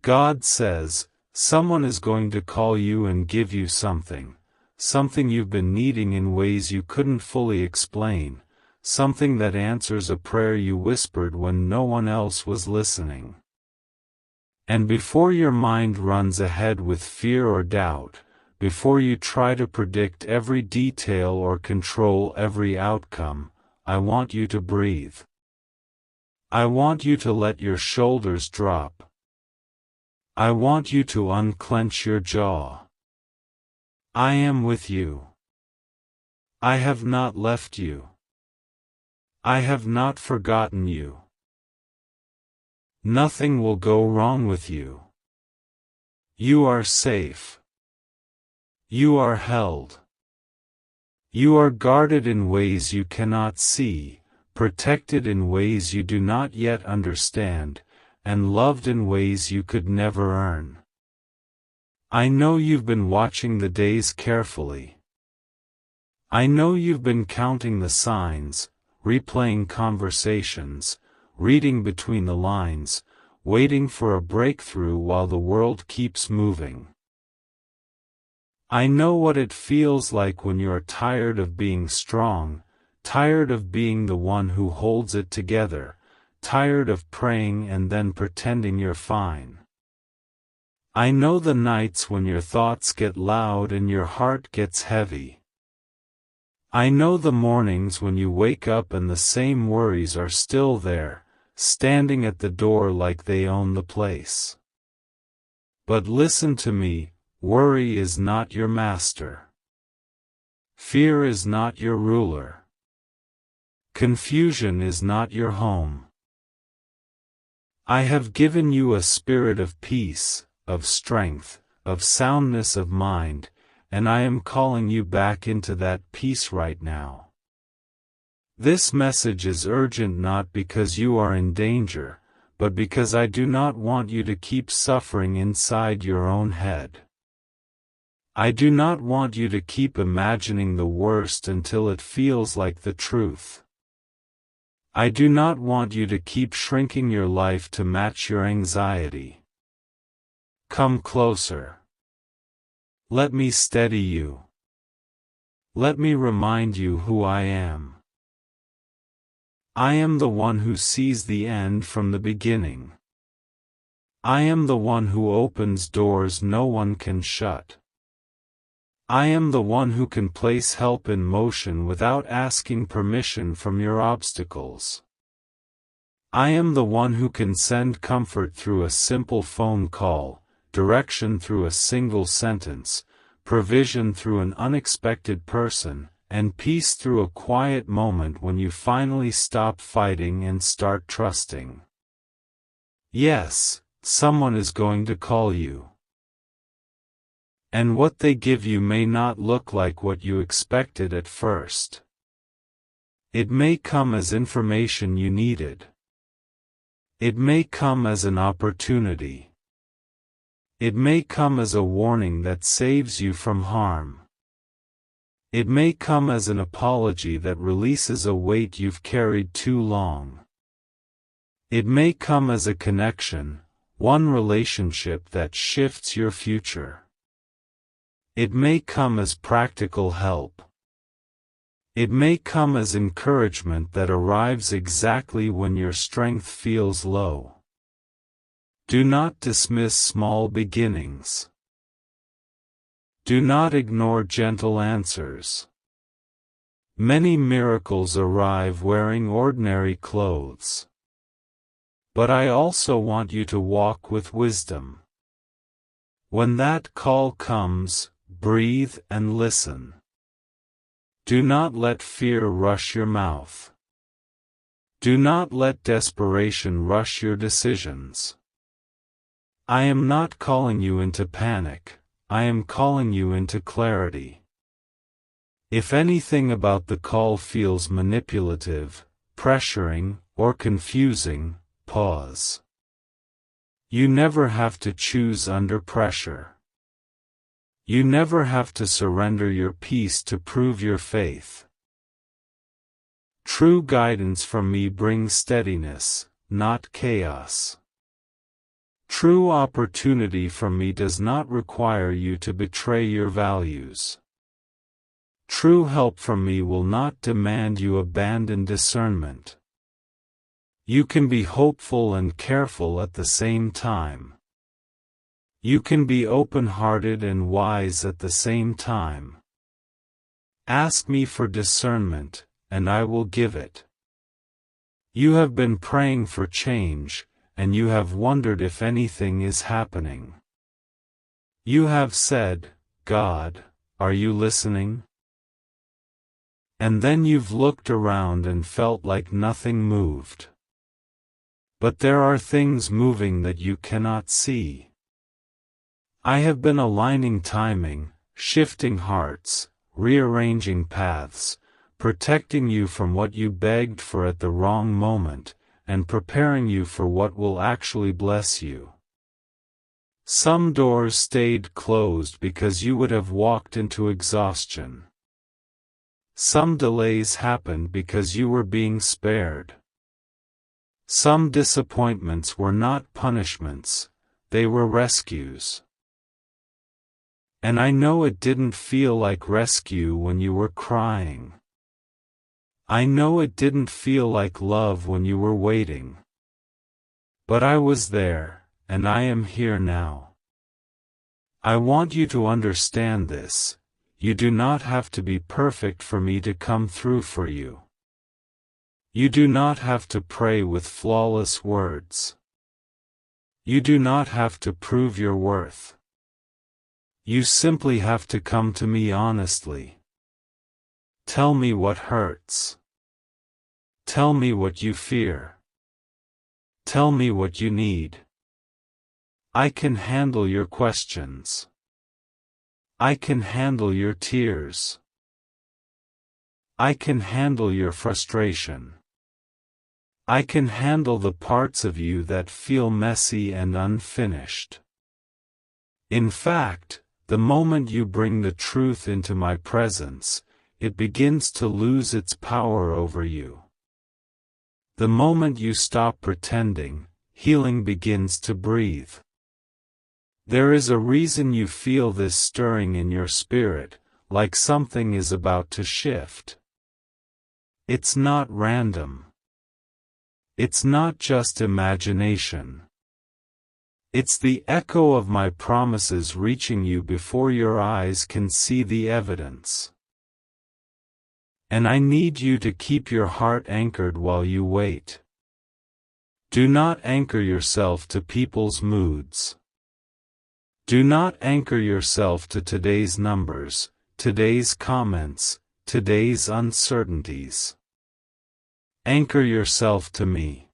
God says, someone is going to call you and give you something you've been needing in ways you couldn't fully explain, something that answers a prayer you whispered when no one else was listening. And before your mind runs ahead with fear or doubt, before you try to predict every detail or control every outcome, I want you to breathe. I want you to let your shoulders drop. I want you to unclench your jaw. I am with you. I have not left you. I have not forgotten you. Nothing will go wrong with you. You are safe. You are held. You are guarded in ways you cannot see, protected in ways you do not yet understand, and loved in ways you could never earn. I know you've been watching the days carefully. I know you've been counting the signs, replaying conversations, reading between the lines, waiting for a breakthrough while the world keeps moving. I know what it feels like when you're tired of being strong, tired of being the one who holds it together, tired of praying and then pretending you're fine. I know the nights when your thoughts get loud and your heart gets heavy. I know the mornings when you wake up and the same worries are still there, standing at the door like they own the place. But listen to me, worry is not your master. Fear is not your ruler. Confusion is not your home. I have given you a spirit of peace, of strength, of soundness of mind, and I am calling you back into that peace right now. This message is urgent not because you are in danger, but because I do not want you to keep suffering inside your own head. I do not want you to keep imagining the worst until it feels like the truth. I do not want you to keep shrinking your life to match your anxiety. Come closer. Let me steady you. Let me remind you who I am. I am the one who sees the end from the beginning. I am the one who opens doors no one can shut. I am the one who can place help in motion without asking permission from your obstacles. I am the one who can send comfort through a simple phone call, direction through a single sentence, provision through an unexpected person, and peace through a quiet moment when you finally stop fighting and start trusting. Yes, someone is going to call you. And what they give you may not look like what you expected at first. It may come as information you needed. It may come as an opportunity. It may come as a warning that saves you from harm. It may come as an apology that releases a weight you've carried too long. It may come as a connection, one relationship that shifts your future. It may come as practical help. It may come as encouragement that arrives exactly when your strength feels low. Do not dismiss small beginnings. Do not ignore gentle answers. Many miracles arrive wearing ordinary clothes. But I also want you to walk with wisdom. When that call comes, breathe and listen. Do not let fear rush your mouth. Do not let desperation rush your decisions. I am not calling you into panic, I am calling you into clarity. If anything about the call feels manipulative, pressuring, or confusing, pause. You never have to choose under pressure. You never have to surrender your peace to prove your faith. True guidance from me brings steadiness, not chaos. True opportunity from me does not require you to betray your values. True help from me will not demand you abandon discernment. You can be hopeful and careful at the same time. You can be open-hearted and wise at the same time. Ask me for discernment, and I will give it. You have been praying for change, and you have wondered if anything is happening. You have said, "God, are you listening?" And then you've looked around and felt like nothing moved. But there are things moving that you cannot see. I have been aligning timing, shifting hearts, rearranging paths, protecting you from what you begged for at the wrong moment, and preparing you for what will actually bless you. Some doors stayed closed because you would have walked into exhaustion. Some delays happened because you were being spared. Some disappointments were not punishments, they were rescues. And I know it didn't feel like rescue when you were crying. I know it didn't feel like love when you were waiting. But I was there, and I am here now. I want you to understand this: you do not have to be perfect for me to come through for you. You do not have to pray with flawless words. You do not have to prove your worth. You simply have to come to me honestly. Tell me what hurts. Tell me what you fear. Tell me what you need. I can handle your questions. I can handle your tears. I can handle your frustration. I can handle the parts of you that feel messy and unfinished. In fact, the moment you bring the truth into my presence, it begins to lose its power over you. The moment you stop pretending, healing begins to breathe. There is a reason you feel this stirring in your spirit, like something is about to shift. It's not random. It's not just imagination. It's the echo of my promises reaching you before your eyes can see the evidence. And I need you to keep your heart anchored while you wait. Do not anchor yourself to people's moods. Do not anchor yourself to today's numbers, today's comments, today's uncertainties. Anchor yourself to me.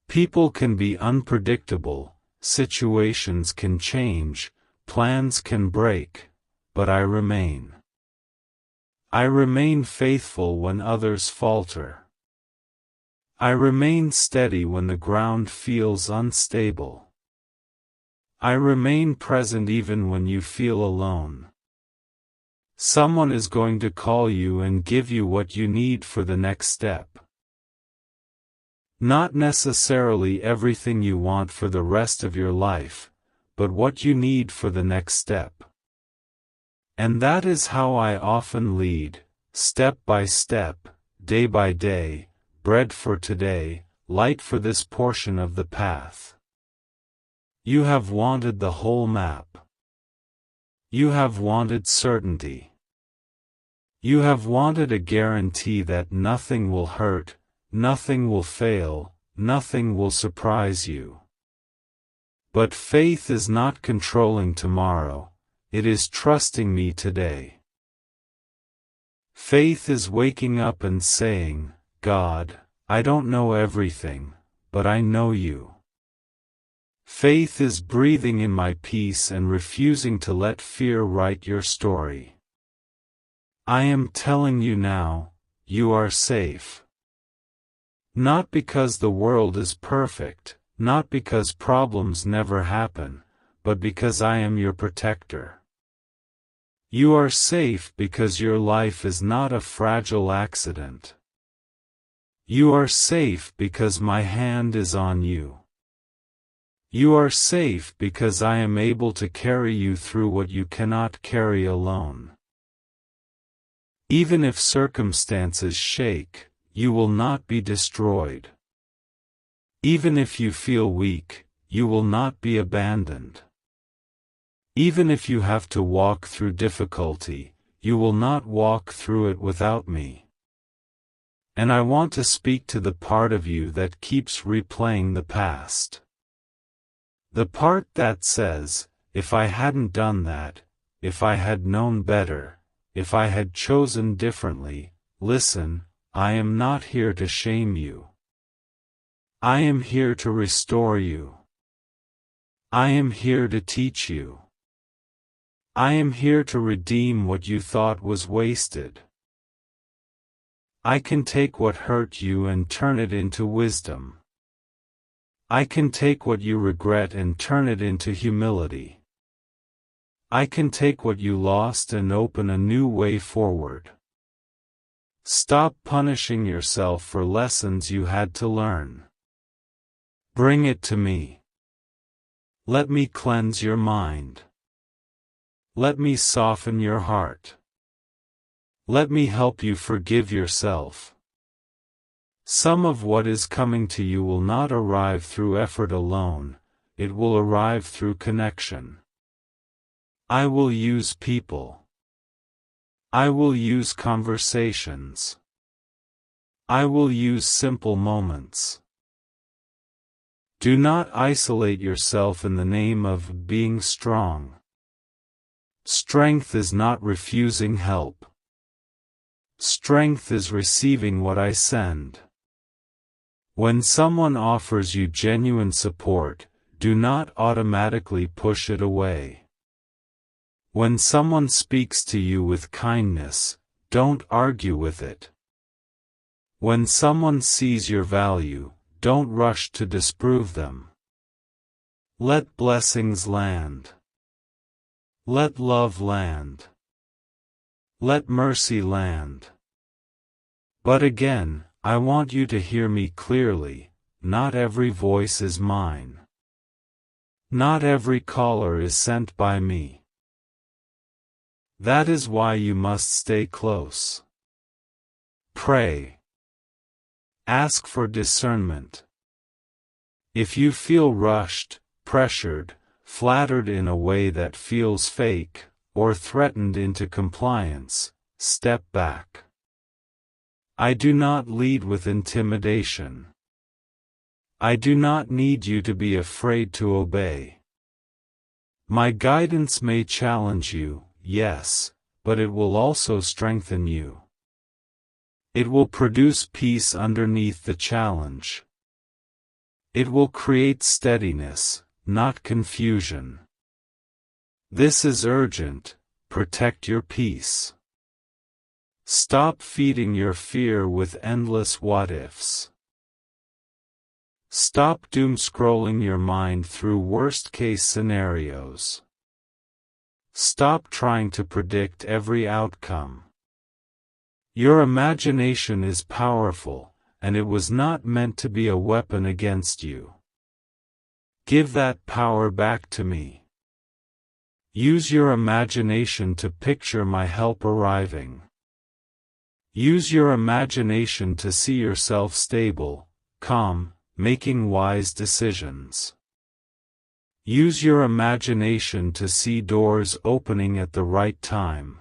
People can be unpredictable, situations can change, plans can break, but I remain. I remain faithful when others falter. I remain steady when the ground feels unstable. I remain present even when you feel alone. Someone is going to call you and give you what you need for the next step. Not necessarily everything you want for the rest of your life, but what you need for the next step. And that is how I often lead, step by step, day by day, bread for today, light for this portion of the path. You have wanted the whole map. You have wanted certainty. You have wanted a guarantee that nothing will hurt, nothing will fail, nothing will surprise you. But faith is not controlling tomorrow, it is trusting me today. Faith is waking up and saying, "God, I don't know everything, but I know you." Faith is breathing in my peace and refusing to let fear write your story. I am telling you now, you are safe. Not because the world is perfect, not because problems never happen, but because I am your protector. You are safe because your life is not a fragile accident. You are safe because my hand is on you. You are safe because I am able to carry you through what you cannot carry alone. Even if circumstances shake, you will not be destroyed. Even if you feel weak, you will not be abandoned. Even if you have to walk through difficulty, you will not walk through it without me. And I want to speak to the part of you that keeps replaying the past. The part that says, if I hadn't done that, if I had known better, if I had chosen differently. Listen, I am not here to shame you. I am here to restore you. I am here to teach you. I am here to redeem what you thought was wasted. I can take what hurt you and turn it into wisdom. I can take what you regret and turn it into humility. I can take what you lost and open a new way forward. Stop punishing yourself for lessons you had to learn. Bring it to me. Let me cleanse your mind. Let me soften your heart. Let me help you forgive yourself. Some of what is coming to you will not arrive through effort alone, it will arrive through connection. I will use people. I will use conversations. I will use simple moments. Do not isolate yourself in the name of being strong. Strength is not refusing help. Strength is receiving what I send. When someone offers you genuine support, do not automatically push it away. When someone speaks to you with kindness, don't argue with it. When someone sees your value, don't rush to disprove them. Let blessings land. Let love land. Let mercy land. But again, I want you to hear me clearly, not every voice is mine. Not every caller is sent by me. That is why you must stay close. Pray. Ask for discernment. If you feel rushed, pressured, flattered in a way that feels fake, or threatened into compliance, step back. I do not lead with intimidation. I do not need you to be afraid to obey. My guidance may challenge you, yes, but it will also strengthen you. It will produce peace underneath the challenge. It will create steadiness, not confusion. This is urgent. Protect your peace. Stop feeding your fear with endless what-ifs. Stop doom-scrolling your mind through worst-case scenarios. Stop trying to predict every outcome. Your imagination is powerful, and it was not meant to be a weapon against you. Give that power back to me. Use your imagination to picture my help arriving. Use your imagination to see yourself stable, calm, making wise decisions. Use your imagination to see doors opening at the right time.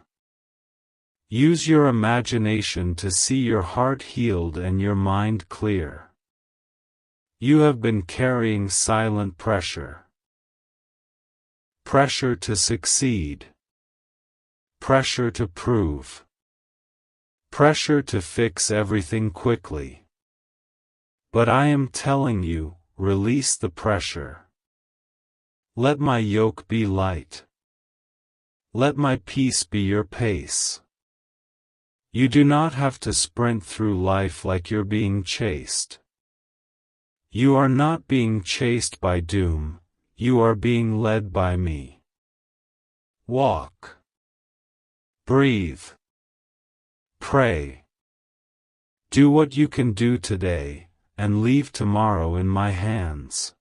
Use your imagination to see your heart healed and your mind clear. You have been carrying silent pressure. Pressure to succeed. Pressure to prove. Pressure to fix everything quickly. But I am telling you, release the pressure. Let my yoke be light. Let my peace be your pace. You do not have to sprint through life like you're being chased. You are not being chased by doom, you are being led by me. Walk. Breathe. Pray. Do what you can do today, and leave tomorrow in my hands.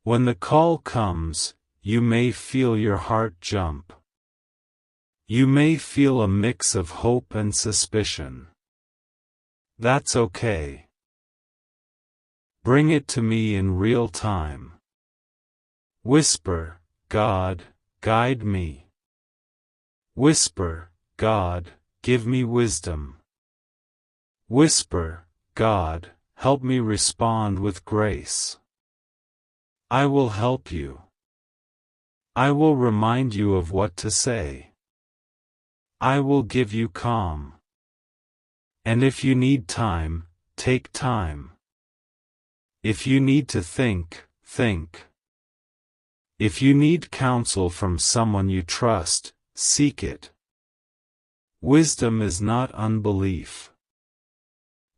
When the call comes, you may feel your heart jump. You may feel a mix of hope and suspicion. That's okay. Bring it to me in real time. Whisper, God, guide me. Whisper, God, give me wisdom. Whisper, God, help me respond with grace. I will help you. I will remind you of what to say. I will give you calm. And if you need time, take time. If you need to think, think. If you need counsel from someone you trust, seek it. Wisdom is not unbelief.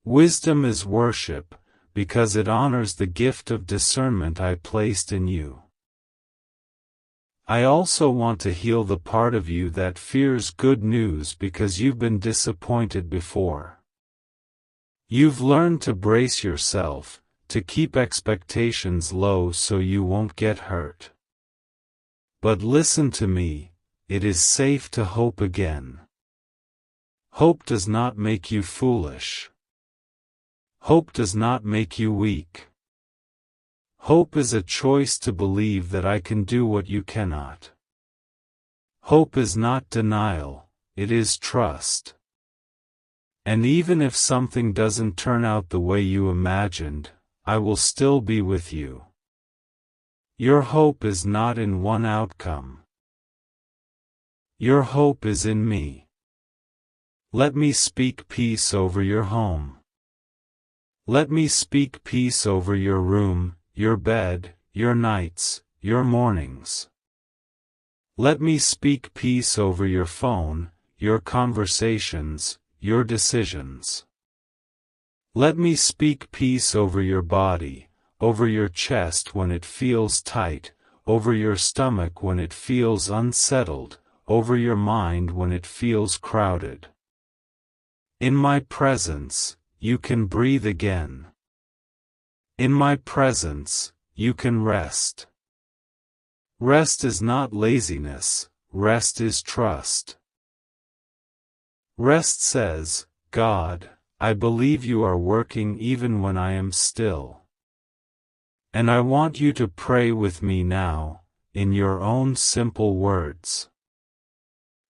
Wisdom is worship, because it honors the gift of discernment I placed in you. I also want to heal the part of you that fears good news because you've been disappointed before. You've learned to brace yourself, to keep expectations low so you won't get hurt. But listen to me, it is safe to hope again. Hope does not make you foolish. Hope does not make you weak. Hope is a choice to believe that I can do what you cannot. Hope is not denial, it is trust. And even if something doesn't turn out the way you imagined, I will still be with you. Your hope is not in one outcome. Your hope is in me. Let me speak peace over your home. Let me speak peace over your room, your bed, your nights, your mornings. Let me speak peace over your phone, your conversations, your decisions. Let me speak peace over your body, over your chest when it feels tight, over your stomach when it feels unsettled, over your mind when it feels crowded. In my presence, you can breathe again. In my presence, you can rest. Rest is not laziness, rest is trust. Rest says, God, I believe you are working even when I am still. And I want you to pray with me now, in your own simple words.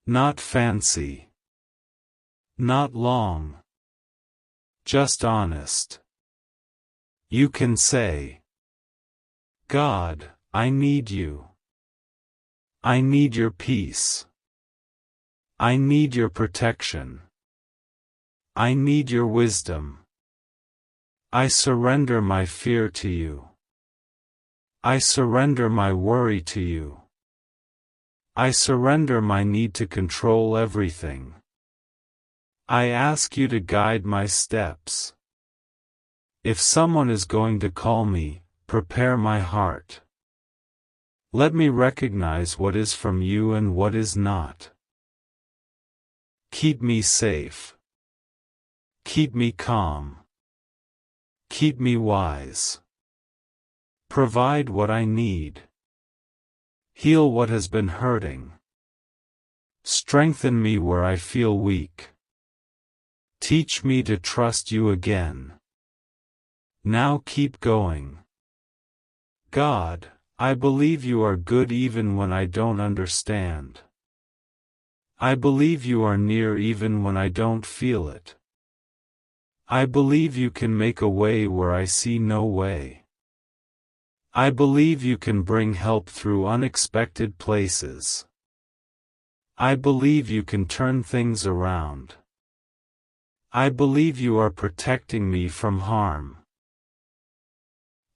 Not fancy. Not long. Just honest. You can say, God, I need you. I need your peace. I need your protection. I need your wisdom. I surrender my fear to you. I surrender my worry to you. I surrender my need to control everything. I ask you to guide my steps. If someone is going to call me, prepare my heart. Let me recognize what is from you and what is not. Keep me safe. Keep me calm. Keep me wise. Provide what I need. Heal what has been hurting. Strengthen me where I feel weak. Teach me to trust you again. Now keep going. God, I believe you are good even when I don't understand. I believe you are near even when I don't feel it. I believe you can make a way where I see no way. I believe you can bring help through unexpected places. I believe you can turn things around. I believe you are protecting me from harm.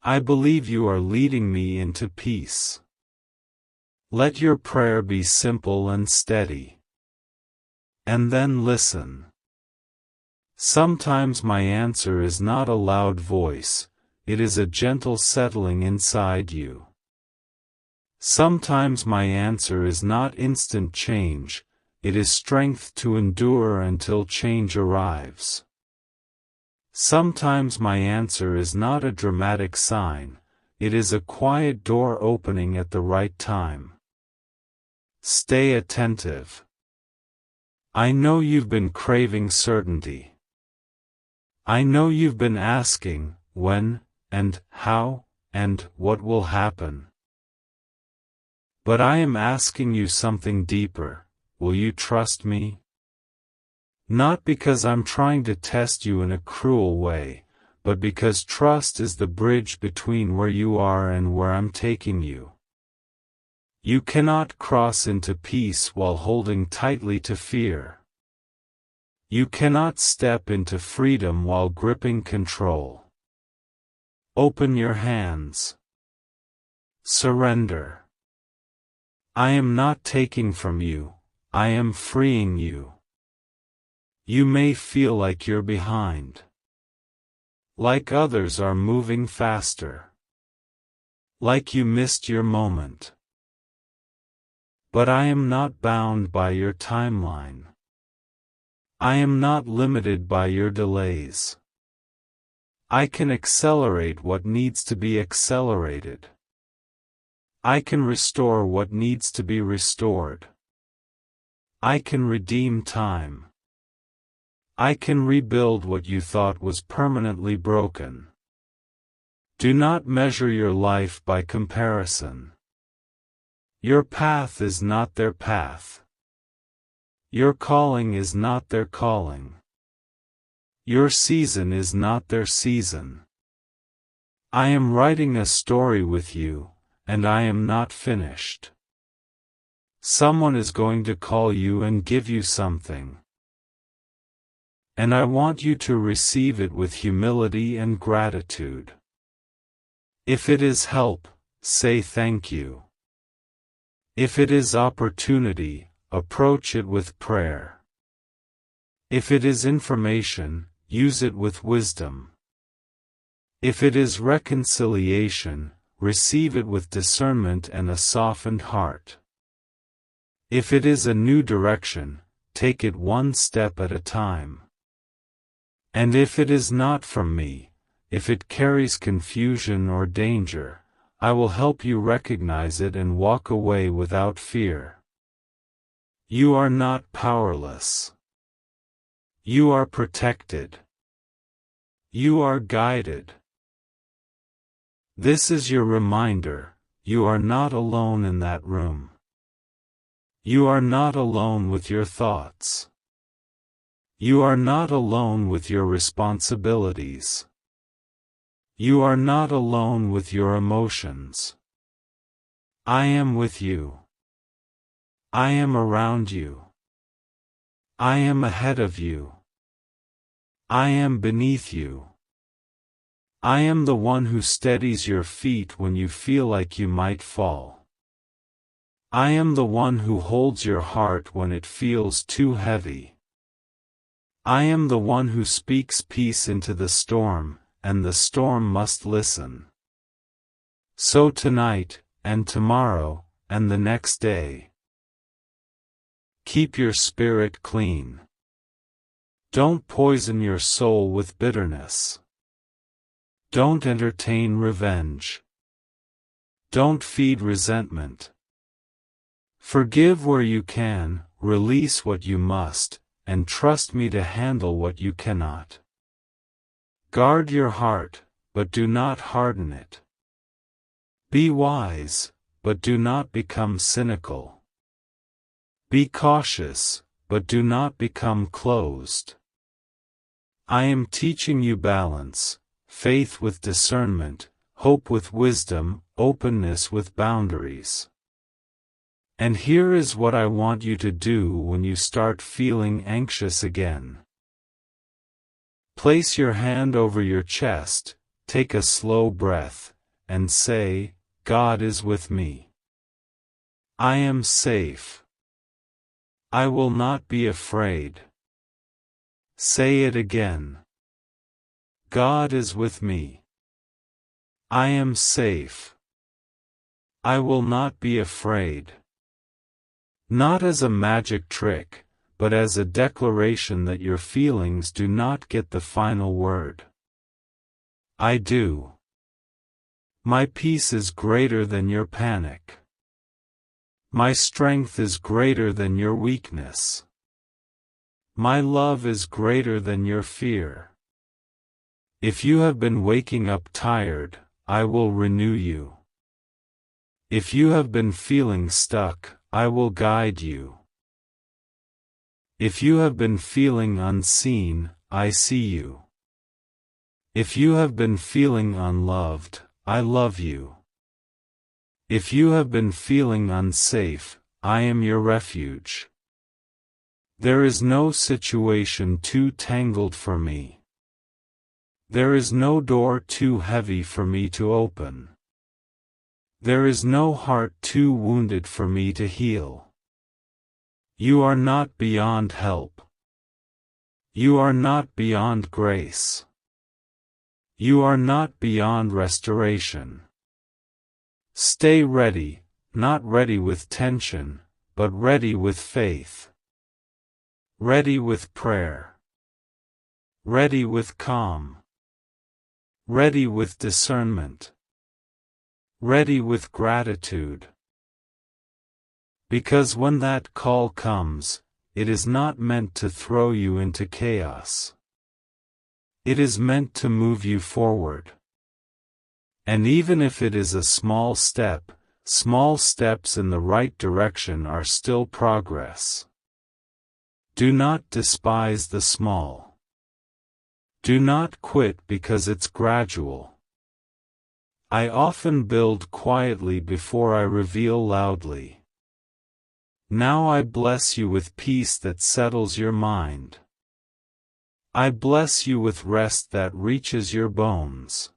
I believe you are leading me into peace. Let your prayer be simple and steady. And then listen. Sometimes my answer is not a loud voice, it is a gentle settling inside you. Sometimes my answer is not instant change, it is strength to endure until change arrives. Sometimes my answer is not a dramatic sign, it is a quiet door opening at the right time. Stay attentive. I know you've been craving certainty. I know you've been asking, when, and how, and what will happen. But I am asking you something deeper. Will you trust me? Not because I'm trying to test you in a cruel way, but because trust is the bridge between where you are and where I'm taking you. You cannot cross into peace while holding tightly to fear. You cannot step into freedom while gripping control. Open your hands. Surrender. I am not taking from you, I am freeing you. You may feel like you're behind. Like others are moving faster. Like you missed your moment. But I am not bound by your timeline. I am not limited by your delays. I can accelerate what needs to be accelerated. I can restore what needs to be restored. I can redeem time. I can rebuild what you thought was permanently broken. Do not measure your life by comparison. Your path is not their path. Your calling is not their calling. Your season is not their season. I am writing a story with you, and I am not finished. Someone is going to call you and give you something. And I want you to receive it with humility and gratitude. If it is help, say thank you. If it is opportunity, approach it with prayer. If it is information, use it with wisdom. If it is reconciliation, receive it with discernment and a softened heart. If it is a new direction, take it one step at a time. And if it is not from me, if it carries confusion or danger, I will help you recognize it and walk away without fear. You are not powerless. You are protected. You are guided. This is your reminder, you are not alone in that room. You are not alone with your thoughts. You are not alone with your responsibilities. You are not alone with your emotions. I am with you. I am around you. I am ahead of you. I am beneath you. I am the one who steadies your feet when you feel like you might fall. I am the one who holds your heart when it feels too heavy. I am the one who speaks peace into the storm, and the storm must listen. So tonight, and tomorrow, and the next day. Keep your spirit clean. Don't poison your soul with bitterness. Don't entertain revenge. Don't feed resentment. Forgive where you can, release what you must, and trust me to handle what you cannot. Guard your heart, but do not harden it. Be wise, but do not become cynical. Be cautious, but do not become closed. I am teaching you balance, faith with discernment, hope with wisdom, openness with boundaries. And here is what I want you to do when you start feeling anxious again. Place your hand over your chest, take a slow breath, and say, God is with me. I am safe. I will not be afraid. Say it again. God is with me. I am safe. I will not be afraid. Not as a magic trick, but as a declaration that your feelings do not get the final word. I do. My peace is greater than your panic. My strength is greater than your weakness. My love is greater than your fear. If you have been waking up tired, I will renew you. If you have been feeling stuck, I will guide you. If you have been feeling unseen, I see you. If you have been feeling unloved, I love you. If you have been feeling unsafe, I am your refuge. There is no situation too tangled for me. There is no door too heavy for me to open. There is no heart too wounded for me to heal. You are not beyond help. You are not beyond grace. You are not beyond restoration. Stay ready, not ready with tension, but ready with faith. Ready with prayer. Ready with calm. Ready with discernment. Ready with gratitude. Because when that call comes, it is not meant to throw you into chaos. It is meant to move you forward. And even if it is a small step, small steps in the right direction are still progress. Do not despise the small. Do not quit because it's gradual. I often build quietly before I reveal loudly. Now I bless you with peace that settles your mind. I bless you with rest that reaches your bones.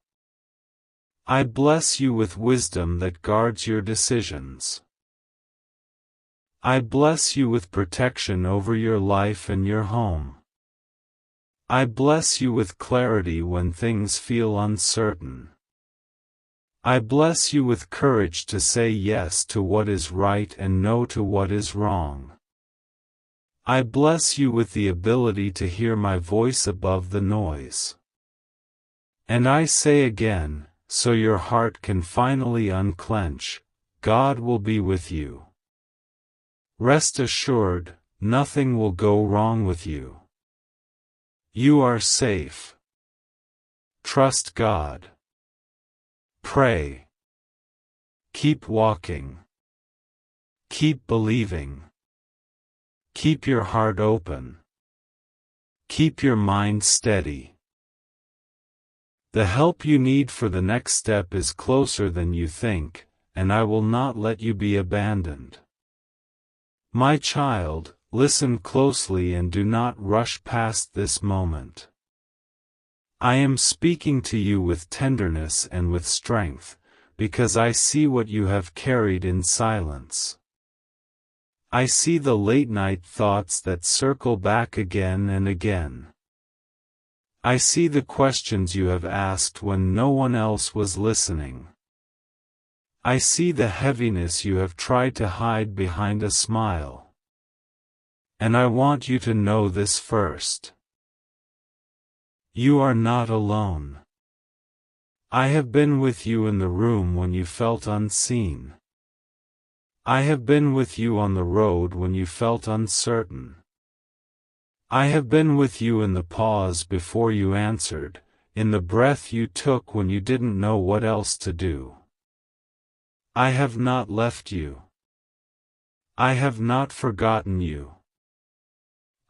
I bless you with wisdom that guards your decisions. I bless you with protection over your life and your home. I bless you with clarity when things feel uncertain. I bless you with courage to say yes to what is right and no to what is wrong. I bless you with the ability to hear my voice above the noise. And I say again, so your heart can finally unclench, God will be with you. Rest assured, nothing will go wrong with you. You are safe. Trust God. Pray. Keep walking. Keep believing. Keep your heart open. Keep your mind steady. The help you need for the next step is closer than you think, and I will not let you be abandoned. My child, listen closely and do not rush past this moment. I am speaking to you with tenderness and with strength, because I see what you have carried in silence. I see the late-night thoughts that circle back again and again. I see the questions you have asked when no one else was listening. I see the heaviness you have tried to hide behind a smile. And I want you to know this first. You are not alone. I have been with you in the room when you felt unseen. I have been with you on the road when you felt uncertain. I have been with you in the pause before you answered, in the breath you took when you didn't know what else to do. I have not left you. I have not forgotten you.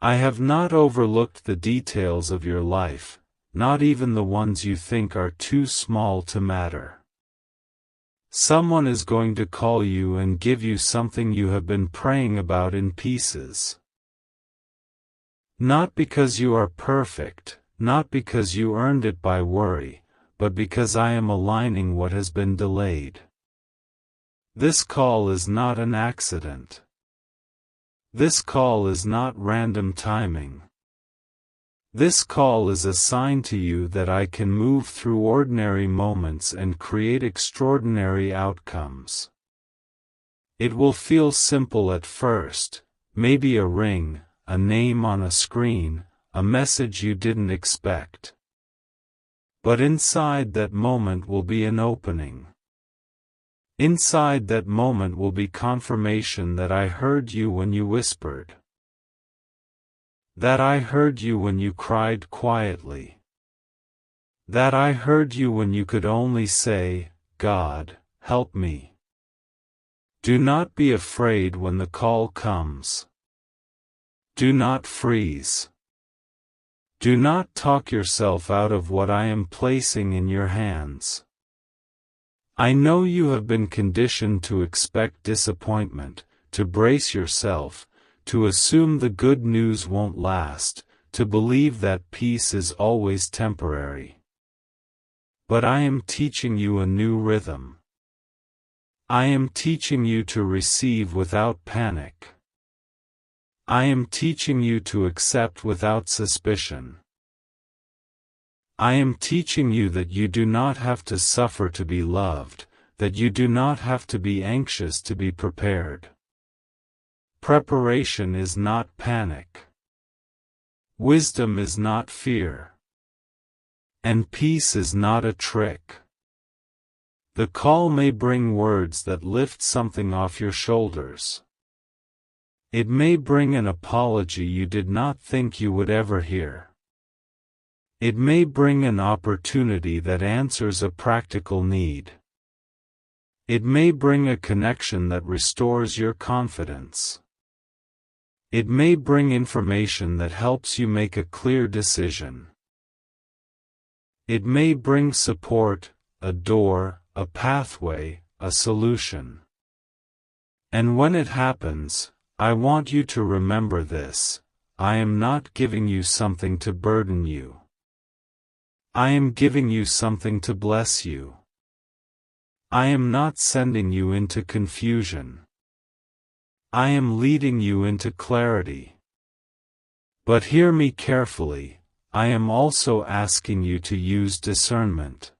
I have not overlooked the details of your life, not even the ones you think are too small to matter. Someone is going to call you and give you something you have been praying about in pieces. Not because you are perfect, not because you earned it by worry, but because I am aligning what has been delayed. This call is not an accident. This call is not random timing. This call is a sign to you that I can move through ordinary moments and create extraordinary outcomes. It will feel simple at first, maybe a ring, a name on a screen, a message you didn't expect. But inside that moment will be an opening. Inside that moment will be confirmation that I heard you when you whispered. That I heard you when you cried quietly. That I heard you when you could only say, God, help me. Do not be afraid when the call comes. Do not freeze. Do not talk yourself out of what I am placing in your hands. I know you have been conditioned to expect disappointment, to brace yourself, to assume the good news won't last, to believe that peace is always temporary. But I am teaching you a new rhythm. I am teaching you to receive without panic. I am teaching you to accept without suspicion. I am teaching you that you do not have to suffer to be loved, that you do not have to be anxious to be prepared. Preparation is not panic. Wisdom is not fear. And peace is not a trick. The call may bring words that lift something off your shoulders. It may bring an apology you did not think you would ever hear. It may bring an opportunity that answers a practical need. It may bring a connection that restores your confidence. It may bring information that helps you make a clear decision. It may bring support, a door, a pathway, a solution. And when it happens, I want you to remember this: I am not giving you something to burden you. I am giving you something to bless you. I am not sending you into confusion. I am leading you into clarity. But hear me carefully, I am also asking you to use discernment.